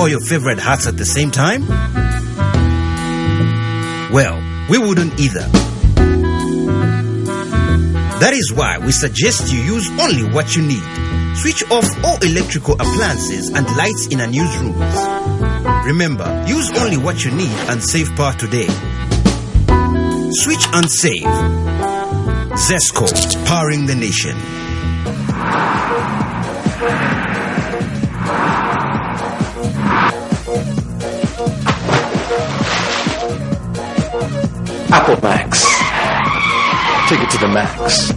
all your favorite hats at the same time? Well, we wouldn't either. That is why we suggest you use only what you need. Switch off all electrical appliances and lights in unused rooms. Remember, use only what you need and save power today. Switch and save. Zesco, powering the nation. Apple Max. Take it to the max.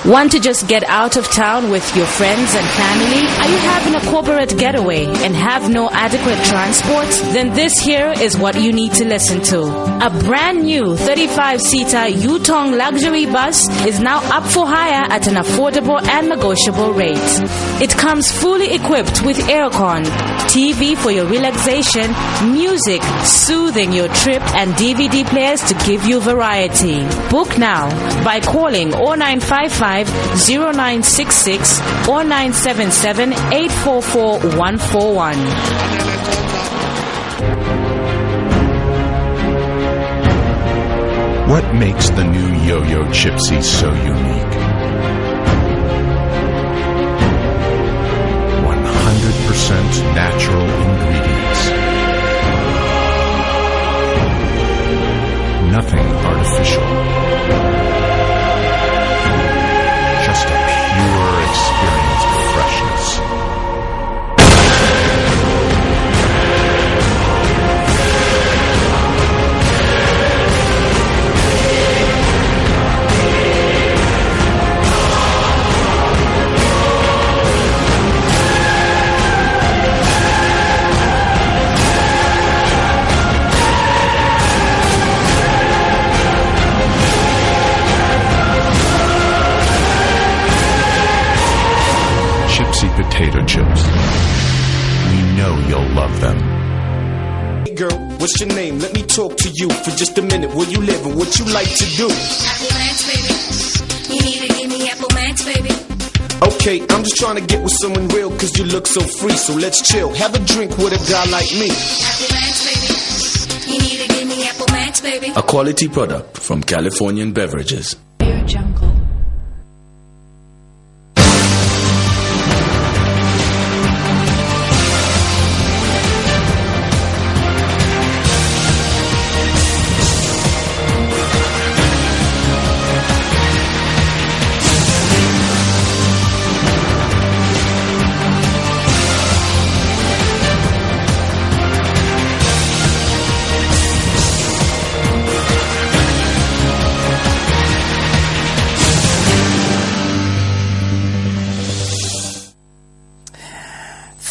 Want to just get out of town with your friends and family? Are you having a corporate getaway and have no adequate transport? Then this here is what you need to listen to. A brand new 35-seater Yutong luxury bus is now up for hire at an affordable and negotiable rate. It comes fully equipped with aircon, TV for your relaxation, music soothing your trip, and DVD players to give you variety. Book now by calling 0955 0966 or 977 844 141. What makes the new Yo-Yo Chipsy so unique? 100% natural ingredients. Nothing artificial. Just a pure experience of freshness. Chipsy potato chips. We know you'll love them. Hey girl, what's your name? Let me talk to you for just a minute. Where you live and what you like to do? Apple Max, baby. You need to give me Apple Max, baby. Okay, I'm just trying to get with someone real cause you look so free. So let's chill, have a drink with a guy like me. Apple Max, baby. You need to give me Apple Max, baby. A quality product from Californian Beverages. Air Jungle.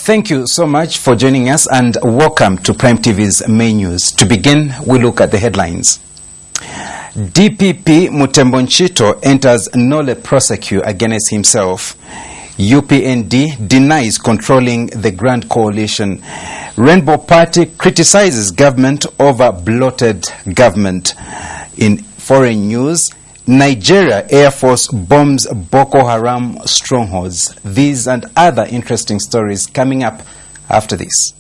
Thank you so much for joining us and welcome to Prime TV's main news. To begin, we look at the headlines. DPP Mutembo Nchito enters nolle prosequi against himself. UPND denies controlling the Grand Coalition. Rainbow Party criticizes government over bloated government. In foreign news, Nigeria Air Force bombs Boko Haram strongholds. These and other interesting stories coming up after this.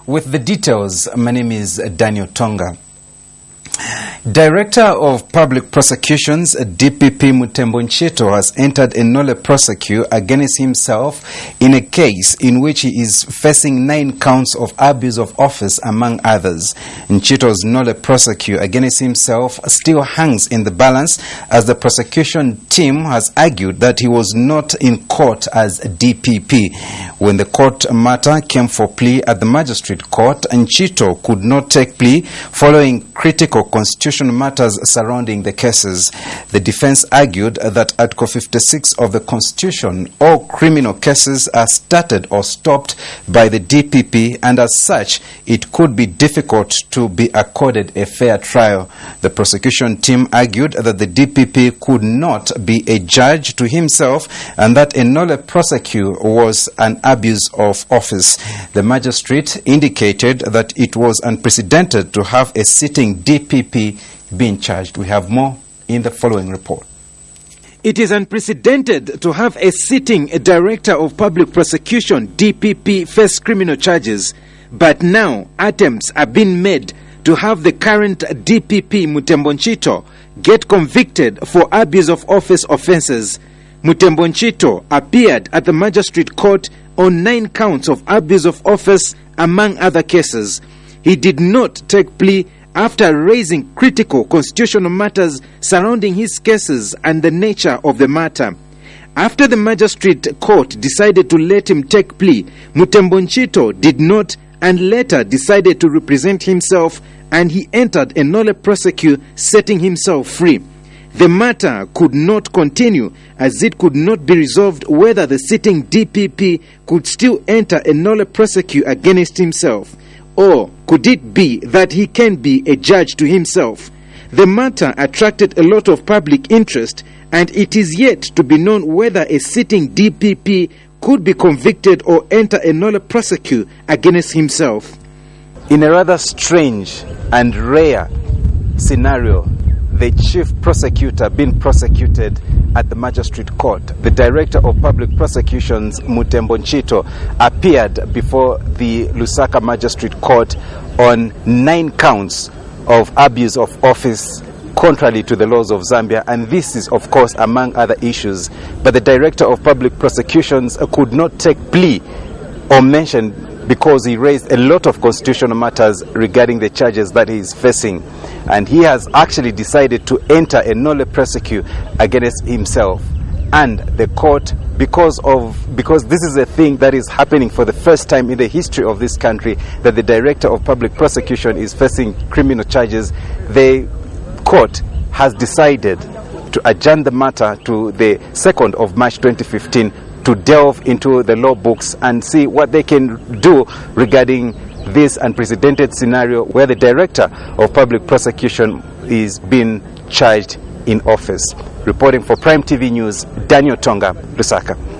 With the details, my name is Daniel Tonga. Director of Public Prosecutions, DPP Mutembo Nchito, has entered a nolle prosequi against himself in a case in which he is facing 9 counts of abuse of office, among others. Nchito's nolle prosequi against himself still hangs in the balance, as the prosecution team has argued that he was not in court as DPP. When the court matter came for plea at the magistrate court, Nchito could not take plea following critical constitutional matters surrounding the cases. The defense argued that Article 56 of the Constitution, all criminal cases are started or stopped by the DPP, and as such, it could be difficult to be accorded a fair trial. The prosecution team argued that the DPP could not be a judge to himself and that a nolle prosequi was an abuse of office. The magistrate indicated that it was unprecedented to have a sitting DPP being charged. We have more in the following report. It is unprecedented to have a sitting Director of Public Prosecution, DPP, face criminal charges, but now attempts are being made to have the current DPP, Mutembo Nchito, get convicted for abuse of office offences. Mutembo Nchito appeared at the magistrate court on 9 counts of abuse of office, among other cases. He did not take plea after raising critical constitutional matters surrounding his cases and the nature of the matter. After the magistrate court decided to let him take plea, Mutembo Nchito did not, and later decided to represent himself, and he entered a nolle prosequi, setting himself free. The matter could not continue, as it could not be resolved whether the sitting DPP could still enter a nolle prosequi against himself, or could it be that he can be a judge to himself. The matter attracted a lot of public interest, and it is yet to be known whether a sitting DPP could be convicted or enter a nolle prosequi against himself. In a rather strange and rare scenario, the chief prosecutor being prosecuted at the magistrate court, the Director of Public Prosecutions, Mutembo Nchito, appeared before the Lusaka Magistrate Court on 9 counts of abuse of office contrary to the laws of Zambia, and this is of course among other issues. But the Director of Public Prosecutions could not take plea or mention because he raised a lot of constitutional matters regarding the charges that he is facing, and he has actually decided to enter a nolle prosequi against himself. And the court, because this is a thing that is happening for the first time in the history of this country, that the Director of Public Prosecution is facing criminal charges, the court has decided to adjourn the matter to the 2nd of March 2015 to delve into the law books and see what they can do regarding this unprecedented scenario where the Director of Public Prosecution is being charged in office. Reporting for Prime TV News, Daniel Tonga, Lusaka.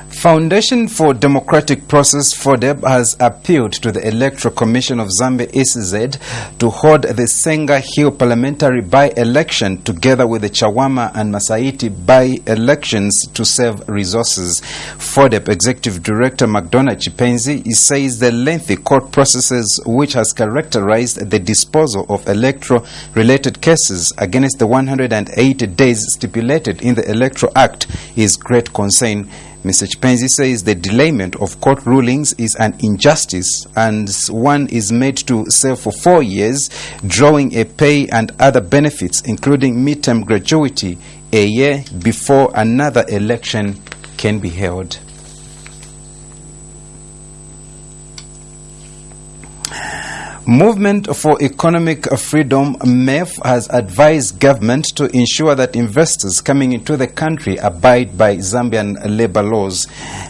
Foundation for Democratic Process, FODEB, has appealed to the Electoral Commission of Zambia, ECZ, to hold the Senga Hill parliamentary by-election together with the Chawama and Masaiti by-elections to save resources. FODEB Executive Director McDonald Chipenzi says the lengthy court processes which has characterized the disposal of electoral-related cases against the 180 days stipulated in the Electoral Act is great concern. Mr. Chipenzi says the delayment of court rulings is an injustice, and one is made to serve for 4 years, drawing a pay and other benefits, including midterm gratuity, a year before another election can be held. Movement for Economic Freedom, MEF, has advised government to ensure that investors coming into the country abide by Zambian labor laws.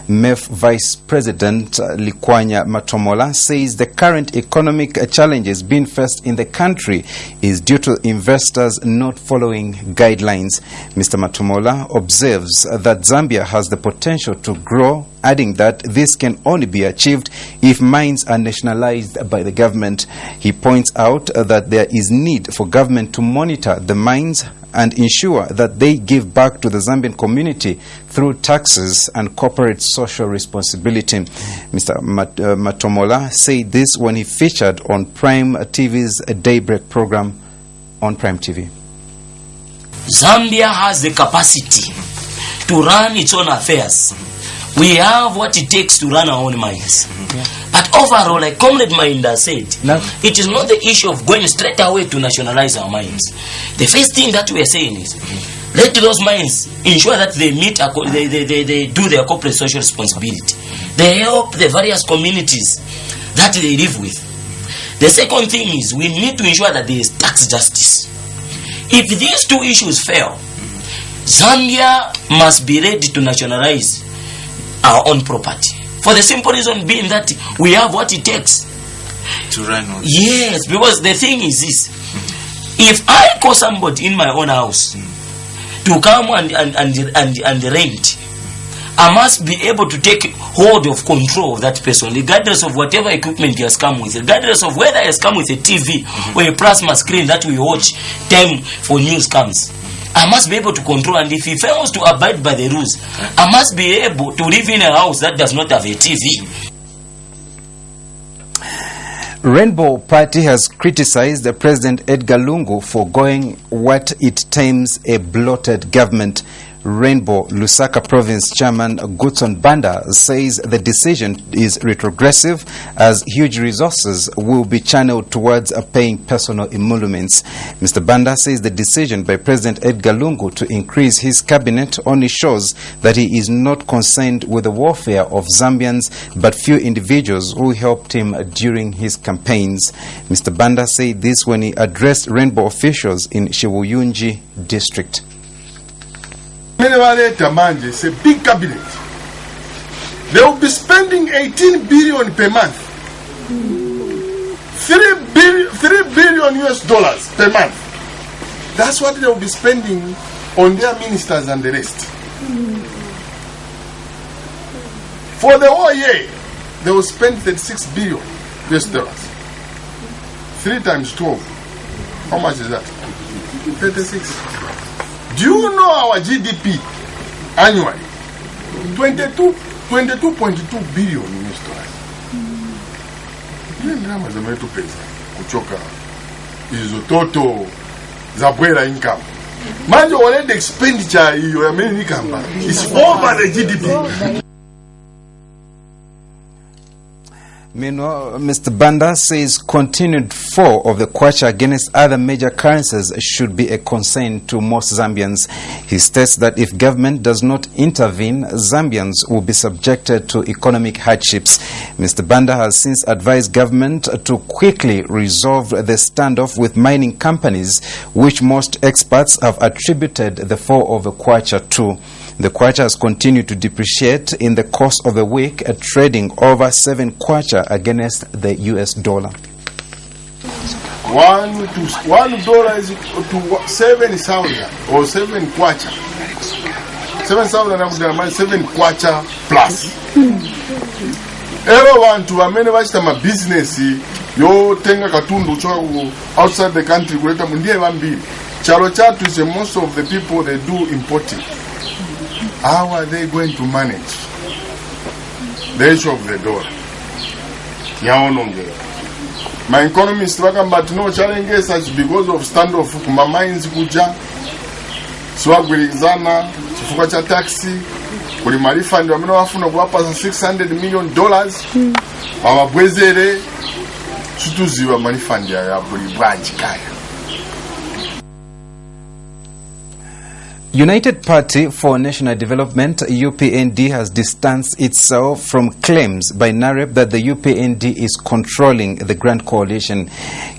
MEF Vice President Likwanya Matomola says the current economic challenges being faced in the country is due to investors not following guidelines. Mr. Matomola observes that Zambia has the potential to grow adding that this can only be achieved if mines are nationalized by the government. He points out that there is need for government to monitor the mines and ensure that they give back to the Zambian community through taxes and corporate social responsibility. Mr. Matomola said this when he featured on Prime TV's Daybreak program on Prime TV. Zambia has the capacity to run its own affairs. We have what it takes to run our own mines. But overall, like Comrade Mainda said, it is not the issue of going straight away to nationalize our mines. The first thing that we are saying is, let those mines ensure that they meet, they do their corporate social responsibility. They help the various communities that they live with. The second thing is, we need to ensure that there is tax justice. If these two issues fail, Zambia must be ready to nationalize our own property. For the simple reason being that we have what it takes to run on. Yes, because the thing is this. If I call somebody in my own house to come and rent, I must be able to take hold of control of that person, regardless of whatever equipment he has come with, regardless of whether he has come with a TV or a plasma screen that we watch time for news comes. I must be able to control, and if he fails to abide by the rules, I must be able to live in a house that does not have a TV. Rainbow Party has criticized President Edgar Lungu for going what it terms a bloated government. Rainbow Lusaka Province Chairman Goodson Banda says the decision is retrogressive as huge resources will be channeled towards paying personal emoluments. Mr. Banda says the decision by President Edgar Lungu to increase his cabinet only shows that he is not concerned with the welfare of Zambians but few individuals who helped him during his campaigns. Mr. Banda said this when he addressed Rainbow officials in Shibuyunji district. It's a big cabinet. They will be spending 18 billion per month. 3 billion US dollars per month. That's what they will be spending on their ministers and the rest. For the whole year, they will spend 36 billion US dollars. 3 times 12. How much is that? 36. Do you know our GDP annually? 22.2 billion US dollars. Ndrama zimetu pesa kuchoka hizo toto za bwela income. Manje already expenditure hiyo ya main income is over the GDP. Meanwhile, Mr. Banda says continued fall of the kwacha against other major currencies should be a concern to most Zambians. He states that if government does not intervene, Zambians will be subjected to economic hardships. Mr. Banda has since advised government to quickly resolve the standoff with mining companies, which most experts have attributed the fall of the kwacha to. The kwacha has continued to depreciate in the course of the week, trading over 7 kwacha against the US dollar. $1 is to 7,000 or 7 kwacha. 7,000 kwacha plus. Everyone to amene vachita ma business yo tenga katundu cho outside the country kuleta mundiye vambiri. Chalo chatu is most of the people they do importing. How are they going to manage the issue of the dollar? My economists but no challenges such because of standoff kuma mines kuja swagwirizana chifuka cha taxi kuli marifandi wamene wafuna kuwapa $600 million wamabwezere chituziwa marifandi ya buli branch kaya. United Party for National Development, UPND, has distanced itself from claims by NAREP that the UPND is controlling the Grand Coalition.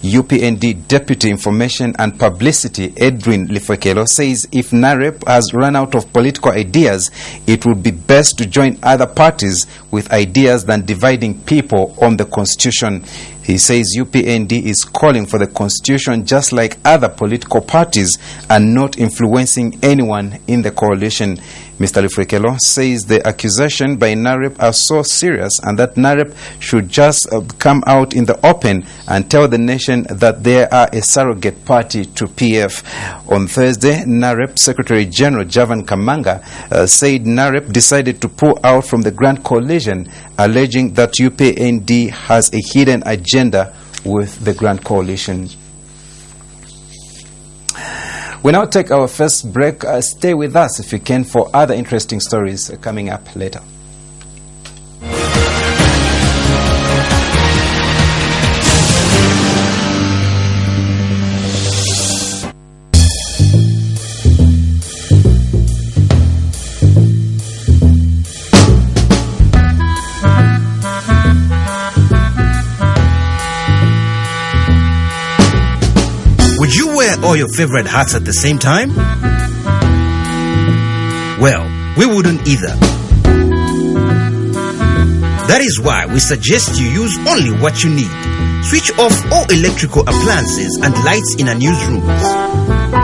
UPND Deputy Information and Publicity Edwin Lifekelo says if NAREP has run out of political ideas, it would be best to join other parties with ideas than dividing people on the Constitution. He says UPND is calling for the Constitution just like other political parties and not influencing anyone in the coalition. Mr. Lifwekelo says the accusation by NAREP are so serious and that NAREP should just come out in the open and tell the nation that they are a surrogate party to PF. On Thursday, NAREP Secretary General Javan Kamanga said NAREP decided to pull out from the Grand Coalition, alleging that UPND has a hidden agenda with the Grand Coalition. We now take our first break. Stay with us if you can for other interesting stories coming up later. Would you wear all your favorite hats at the same time? Well, we wouldn't either. That is why we suggest you use only what you need. Switch off all electrical appliances and lights in unused rooms.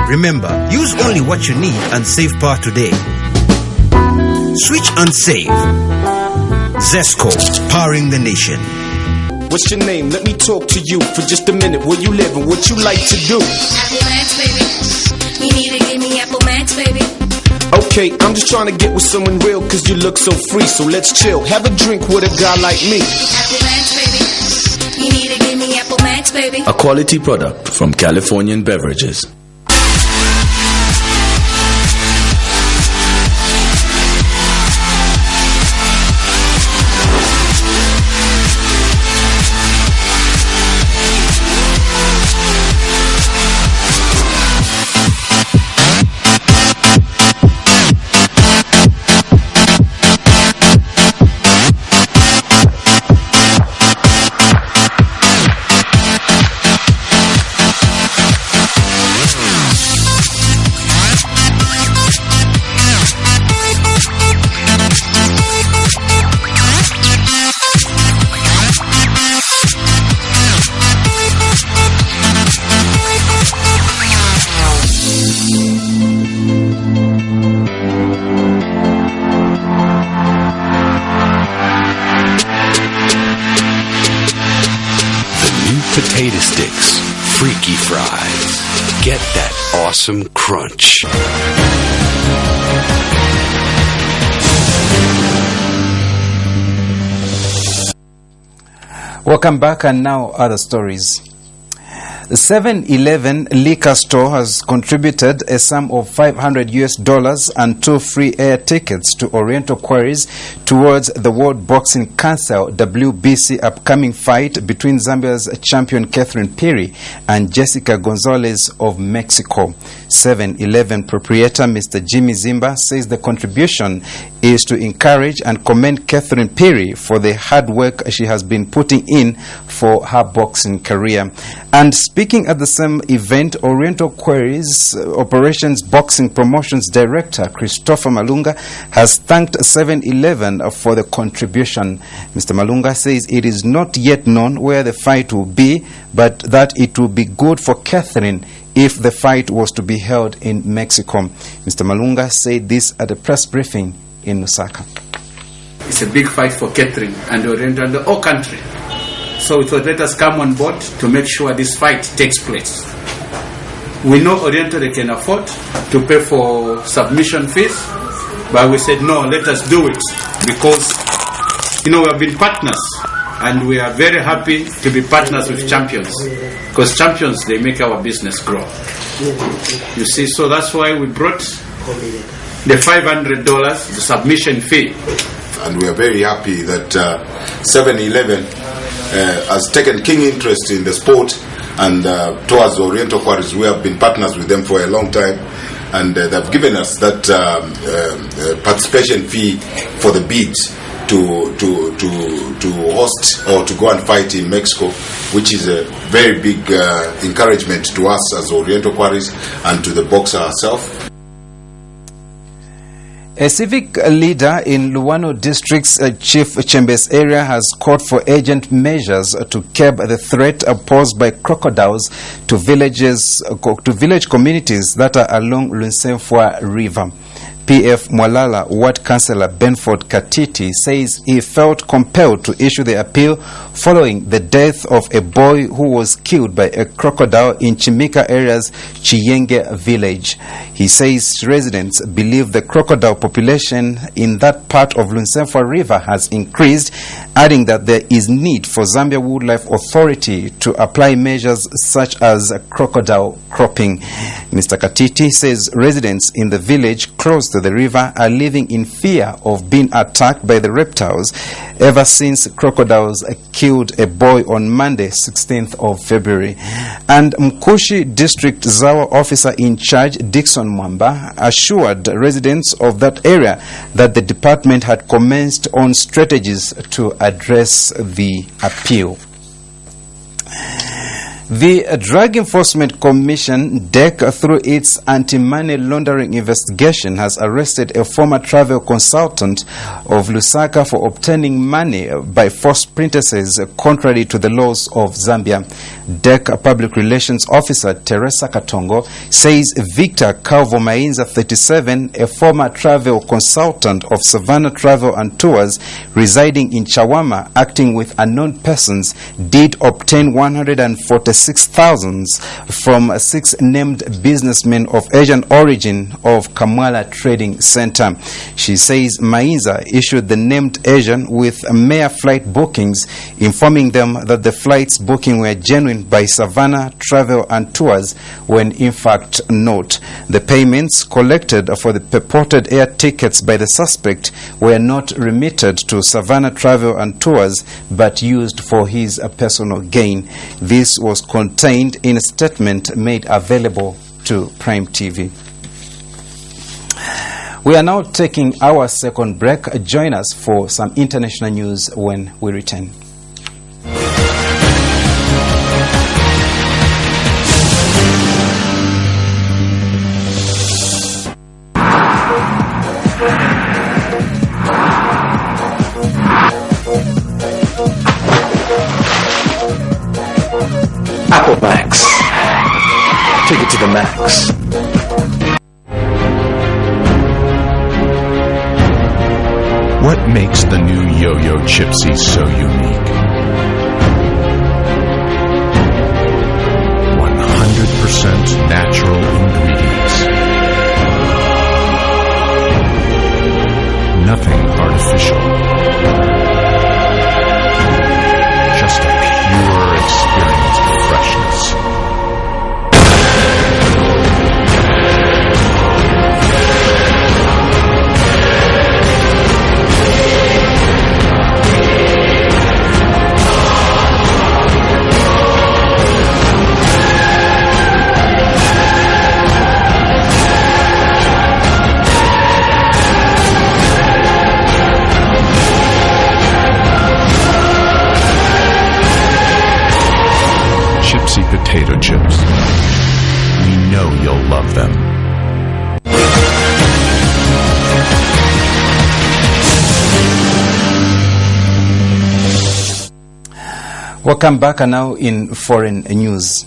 Remember, use only what you need and save power today. Switch and save. Zesco, powering the nation. What's your name? Let me talk to you for just a minute. Where you live and what you like to do? Apple Max, baby. You need to give me Apple Max, baby. Okay, I'm just trying to get with someone real cause you look so free. So let's chill, have a drink with a guy like me. Apple Max, baby. You need to give me Apple Max, baby. A quality product from Californian Beverages. Potato sticks, freaky fries. Get that awesome crunch. Welcome back, and now other stories. The 7-Eleven liquor store has contributed a sum of $500 and 2 free air tickets to Oriental Quarries towards the World Boxing Council WBC upcoming fight between Zambia's champion Catherine Phiri and Jessica Gonzalez of Mexico. 7-Eleven proprietor Mr. Jimmy Zimba says the contribution is to encourage and commend Catherine Phiri for the hard work she has been putting in for her boxing career. And speaking at the same event, Oriental Quarries Operations Boxing Promotions Director Christopher Malunga has thanked 7-Eleven for the contribution. Mr. Malunga says it is not yet known where the fight will be, but that it will be good for Catherine if the fight was to be held in Mexico. Mr. Malunga said this at a press briefing in Lusaka. It's a big fight for Catherine and Oriental and the whole country. So we thought, let us come on board to make sure this fight takes place. We know Oriental they can afford to pay for submission fees, but we said no, let us do it because we have been partners and we are very happy to be partners with champions because champions, they make our business grow. You see, so that's why we brought the $500, the submission fee. And we are very happy that 7-Eleven has taken keen interest in the sport and towards Oriental Quarries. We have been partners with them for a long time, and they've given us that participation fee for the bids to host or to go and fight in Mexico, which is a very big encouragement to us as Oriental Quarries and to the boxer herself. A civic leader in Luano District's Chief Chambers area has called for urgent measures to curb the threat posed by crocodiles to village communities that are along Lunsenfwa River. PF Mwalala Ward Councillor Benford Katiti says he felt compelled to issue the appeal following the death of a boy who was killed by a crocodile in Chimika area's Chiyenge village. He says residents believe the crocodile population in that part of Lunsemfwa River has increased, adding that there is need for Zambia Wildlife Authority to apply measures such as crocodile cropping. Mr. Katiti says residents in the village close to the river are living in fear of being attacked by the reptiles ever since crocodiles killed a boy on Monday, 16th of February. And Mkushi District Zawa officer in charge, Dixon Mwamba, assured residents of that area that the department had commenced on strategies to address the appeal. The Drug Enforcement Commission, DEC, through its anti-money laundering investigation, has arrested a former travel consultant of Lusaka for obtaining money by false pretenses contrary to the laws of Zambia. DEC Public Relations Officer Teresa Katongo says Victor Calvo Mainza, 37, a former travel consultant of Savannah Travel and Tours residing in Chawama, acting with unknown persons, did obtain 146,000 from 6 named businessmen of Asian origin of Kamwala Trading Center. She says Mainza issued the named Asian with mere flight bookings, informing them that the flights booking were genuine by Savannah Travel and Tours, when in fact not. The payments collected for the purported air tickets by the suspect were not remitted to Savannah Travel and Tours but used for his personal gain. This was contained in a statement made available to Prime TV. We are now taking our second break. Join us for some international news when we return. Apple Max. Take it to the max. What makes the new Yo-Yo Chipsy so unique? 100% natural ingredients. Nothing artificial. Just a pure experience of freshness. Chipsy potato chips. We know you'll love them. Welcome back, and now in foreign news.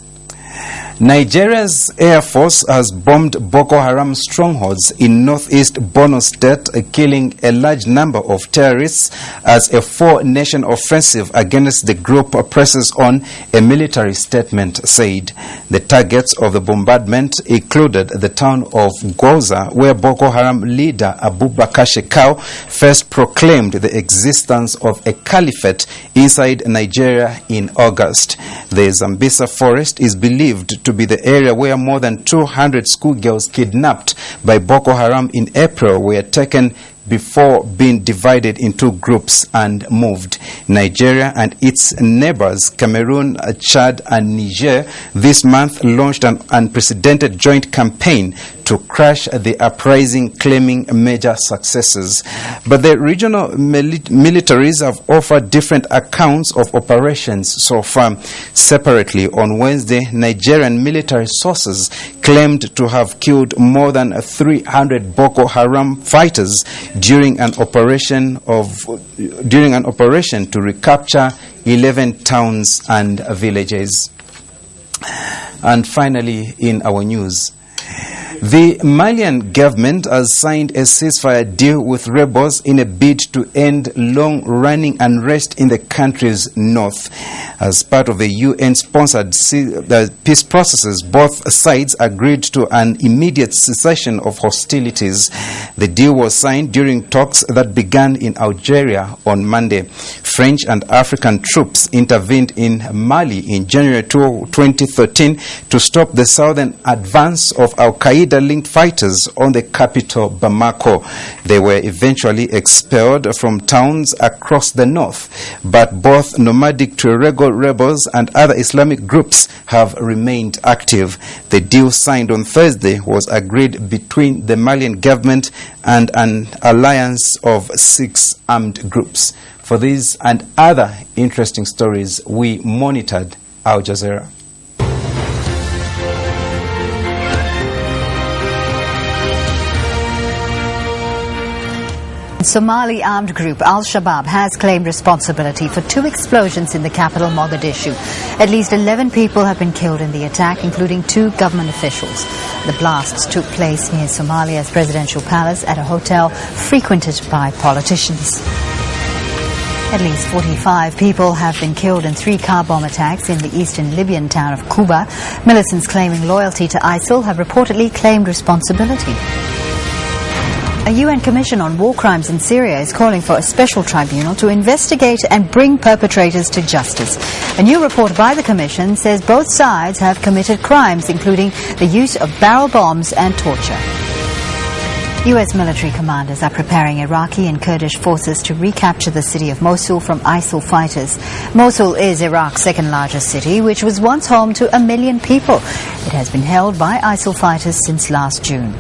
Nigeria's Air Force has bombed Boko Haram strongholds in northeast Borno State, killing a large number of terrorists as a four-nation offensive against the group presses on, a military statement said. The targets of the bombardment included the town of Gwoza, where Boko Haram leader Abubakar Shekau first proclaimed the existence of a caliphate inside Nigeria in August. The Zambisa forest is believed to be the area where more than 200 schoolgirls kidnapped by Boko Haram in April were taken before being divided into groups and moved. Nigeria and its neighbors, Cameroon, Chad, and Niger, this month launched an unprecedented joint campaign to crush the uprising, claiming major successes. But the regional militaries have offered different accounts of operations so far. Separately, on Wednesday, Nigerian military sources claimed to have killed more than 300 Boko Haram fighters during an operation to recapture 11 towns and villages. And finally, in our news, The Malian government has signed a ceasefire deal with rebels in a bid to end long-running unrest in the country's north. As part of the UN-sponsored peace processes, both sides agreed to an immediate cessation of hostilities. The deal was signed during talks that began in Algeria on Monday. French and African troops intervened in Mali in January 2013 to stop the southern advance of Al-Qaeda-linked fighters on the capital, Bamako. They were eventually expelled from towns across the north, but both nomadic Tuareg rebels and other Islamic groups have remained active. The deal signed on Thursday was agreed between the Malian government and an alliance of 6 armed groups. For these and other interesting stories, we monitored Al Jazeera. Somali armed group Al-Shabaab has claimed responsibility for 2 explosions in the capital, Mogadishu. At least 11 people have been killed in the attack, including 2 government officials. The blasts took place near Somalia's presidential palace at a hotel frequented by politicians. At least 45 people have been killed in 3 car bomb attacks in the eastern Libyan town of Kuba. Militants claiming loyalty to ISIL have reportedly claimed responsibility. A UN Commission on War Crimes in Syria is calling for a special tribunal to investigate and bring perpetrators to justice. A new report by the Commission says both sides have committed crimes, including the use of barrel bombs and torture. U.S. military commanders are preparing Iraqi and Kurdish forces to recapture the city of Mosul from ISIL fighters. Mosul is Iraq's second largest city, which was once home to 1 million people. It has been held by ISIL fighters since last June.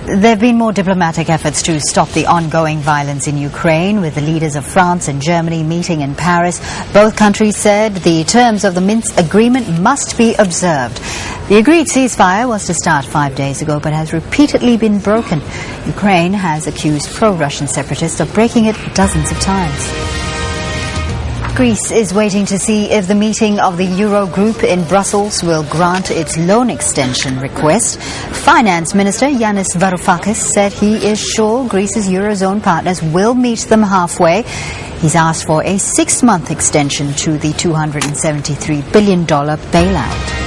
There have been more diplomatic efforts to stop the ongoing violence in Ukraine, with the leaders of France and Germany meeting in Paris. Both countries said the terms of the Minsk agreement must be observed. The agreed ceasefire was to start 5 days ago, but has repeatedly been broken. Ukraine has accused pro-Russian separatists of breaking it dozens of times. Greece is waiting to see if the meeting of the Eurogroup in Brussels will grant its loan extension request. Finance Minister Yanis Varoufakis said he is sure Greece's Eurozone partners will meet them halfway. He's asked for a 6-month extension to the $273 billion bailout.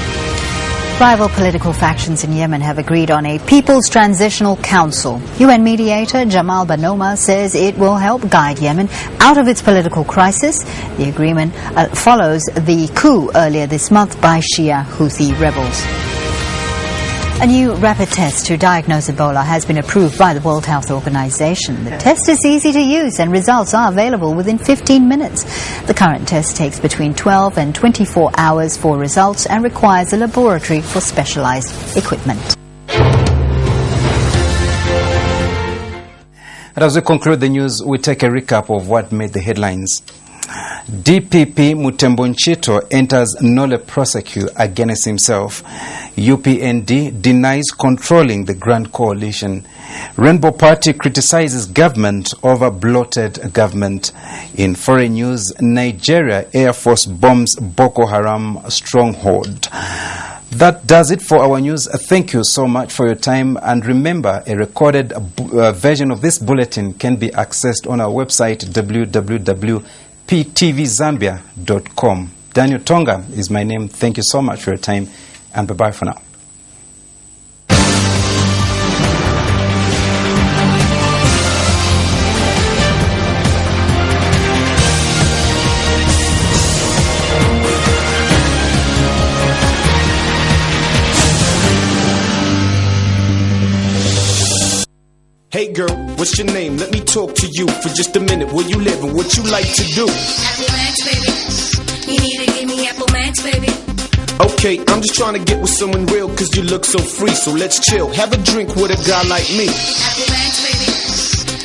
Rival political factions in Yemen have agreed on a People's Transitional Council. UN mediator Jamal Banoma says it will help guide Yemen out of its political crisis. The agreement follows the coup earlier this month by Shia Houthi rebels. A new rapid test to diagnose Ebola has been approved by the World Health Organization. The test is easy to use and results are available within 15 minutes. The current test takes between 12 and 24 hours for results and requires a laboratory for specialized equipment. And as we conclude the news, we take a recap of what made the headlines. DPP Mutembo Nchito enters nolle prosequi against himself. UPND denies controlling the Grand Coalition. Rainbow Party criticizes government over bloated government. In foreign news, Nigeria Air Force bombs Boko Haram stronghold. That does it for our news. Thank you so much for your time. And remember, a recorded version of this bulletin can be accessed on our website, www.ptvzambia.com. Daniel Tonga is my name. Thank you so much for your time, and bye-bye for now. Hey girl, what's your name? Let me talk to you for just a minute. Where you live and what you like to do? Apple Max, baby. You need to give me Apple Max, baby. Okay, I'm just trying to get with someone real cause you look so free. So let's chill, have a drink with a guy like me. Apple Max, baby.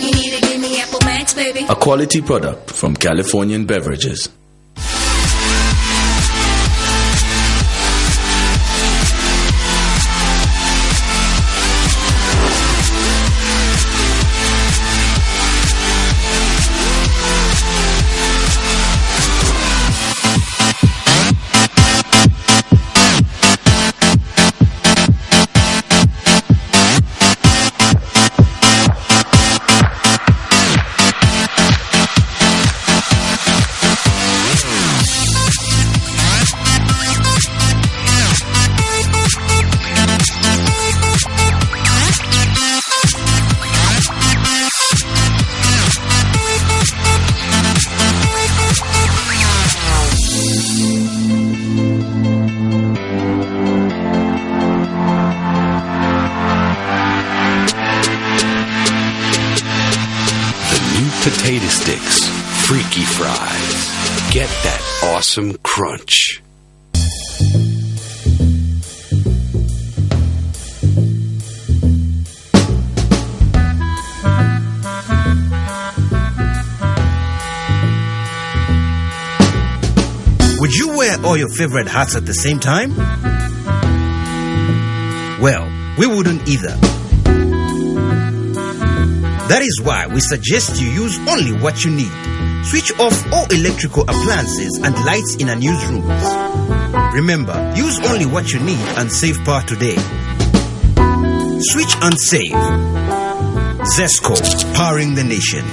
You need to give me Apple Max, baby. A quality product from Californian Beverages. potato sticks, freaky fries. Get that awesome crunch. Would you wear all your favorite hats at the same time? Well, we wouldn't either. That is why we suggest you use only what you need. Switch off all electrical appliances and lights in unused rooms. Remember, use only what you need and save power today. Switch and save. Zesco, powering the nation.